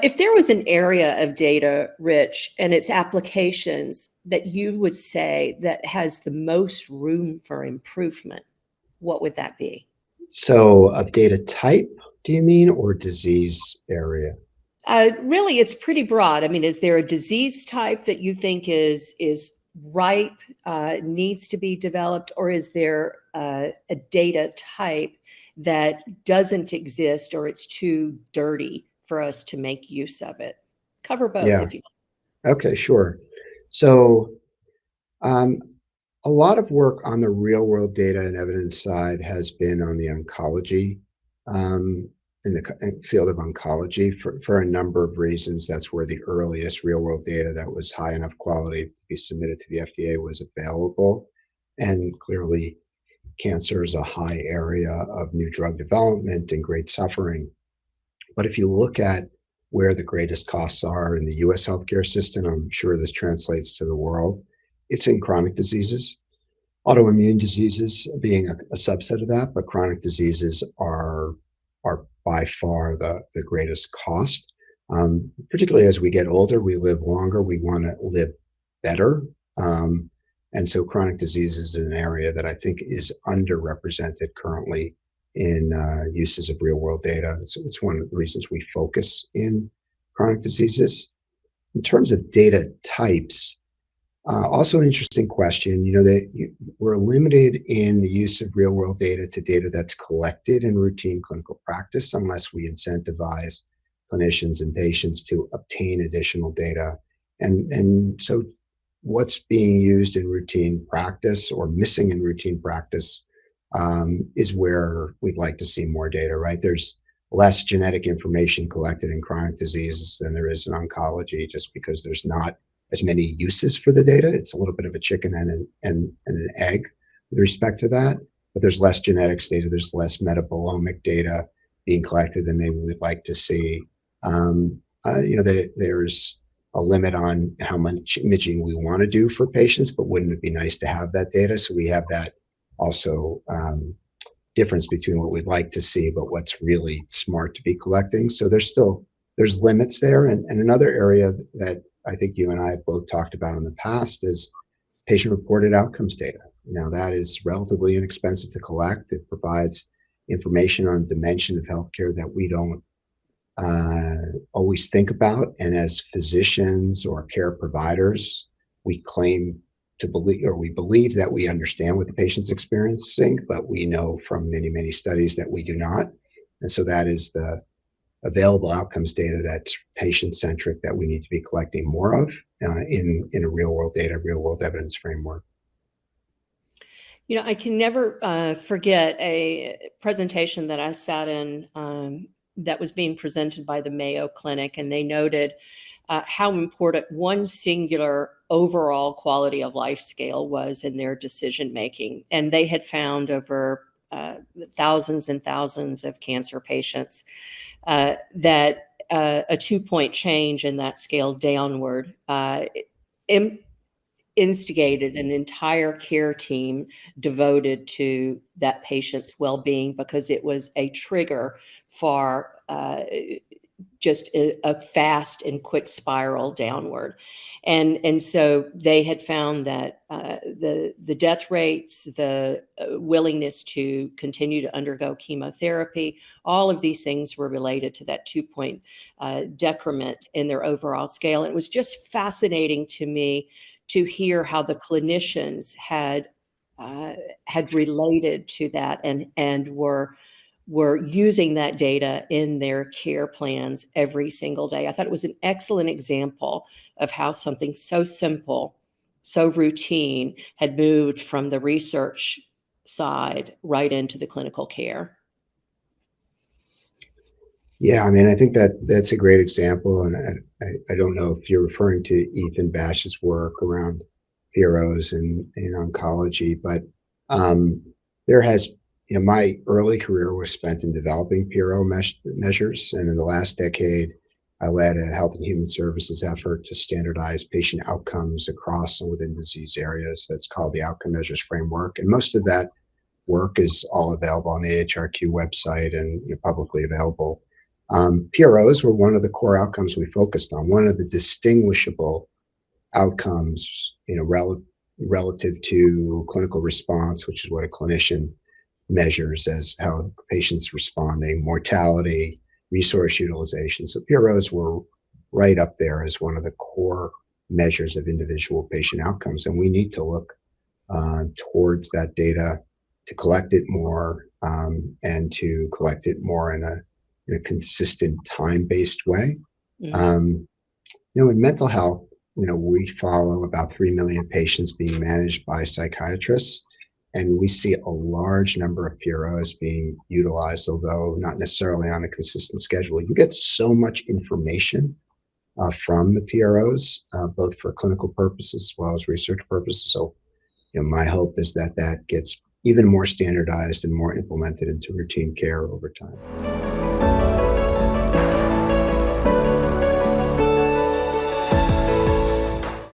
If there was an area of data, Rich, and its applications that you would say that has the most room for improvement, what would that be? So of data type, do you mean, or disease area? Really, it's pretty broad. I mean, is there a disease type that you think is ripe, needs to be developed, or is there a data type that doesn't exist or it's too dirty for us to make use of it? Cover both Yeah. if you. Okay, sure. So um, a lot of work on the real world data and evidence side has been on the oncology, um, in the field of oncology for a number of reasons. That's where the earliest real world data that was high enough quality to be submitted to the FDA was available. And clearly, cancer is a high area of new drug development and great suffering. But if you look at where the greatest costs are in the US healthcare system, I'm sure this translates to the world, it's in chronic diseases. Autoimmune diseases being a subset of that, but chronic diseases are by far the greatest cost. Particularly as we get older, we live longer, we want to live better. Um, and so chronic disease is an area that I think is underrepresented currently in uses of real world data. It's one of the reasons we focus in chronic diseases. In terms of data types, also an interesting question, we're limited in the use of real world data to data that's collected in routine clinical practice unless we incentivize clinicians and patients to obtain additional data. And so what's being used in routine practice or missing in routine practice is where we'd like to see more data, right? There's less genetic information collected in chronic diseases than there is in oncology, just because there's not as many uses for the data. It's a little bit of a chicken and an egg with respect to that. But there's less genetics data, there's less metabolomic data being collected than maybe we'd like to see. There's a limit on how much imaging we want to do for patients, but wouldn't it be nice to have that data? So we have that also difference between what we'd like to see, but what's really smart to be collecting. So there's limits there. And another area that I think you and I have both talked about in the past is patient-reported outcomes data. Now that is relatively inexpensive to collect. It provides information on a dimension of healthcare that we don't always think about. And as physicians or care providers, we claim to believe, or we believe that we understand what the patient's experiencing, but we know from many, many studies that we do not. And so that is the available outcomes data that's patient-centric that we need to be collecting more of in a real-world data, real-world evidence framework. I can never forget a presentation that I sat in that was being presented by the Mayo Clinic, and they noted how important one singular overall quality of life scale was in their decision making. And they had found over thousands and thousands of cancer patients that a 2-point change in that scale downward instigated an entire care team devoted to that patient's well-being, because it was a trigger for just a fast and quick spiral downward. And so they had found that the death rates, the willingness to continue to undergo chemotherapy, all of these things were related to that 2-point decrement in their overall scale. And it was just fascinating to me to hear how the clinicians had related to that and were using that data in their care plans every single day. I thought it was an excellent example of how something so simple, so routine, had moved from the research side right into the clinical care. Yeah, I mean, I think that's a great example, and I don't know if you're referring to Ethan Bash's work around heroes in oncology, but there has, my early career was spent in developing PRO measures, and in the last decade, I led a health and human services effort to standardize patient outcomes across and within disease areas. That's called the Outcome Measures Framework, and most of that work is all available on the AHRQ website and publicly available. PROs were one of the core outcomes we focused on, one of the distinguishable outcomes, relative to clinical response, which is what a clinician measures as how a patient's responding, mortality, resource utilization. So PROs were right up there as one of the core measures of individual patient outcomes. And we need to look towards that data to collect it more, and to collect it more in a consistent time-based way. Mm. In mental health, we follow about 3 million patients being managed by psychiatrists, and we see a large number of PROs being utilized, although not necessarily on a consistent schedule. You get so much information from the PROs, both for clinical purposes as well as research purposes. So, my hope is that that gets even more standardized and more implemented into routine care over time.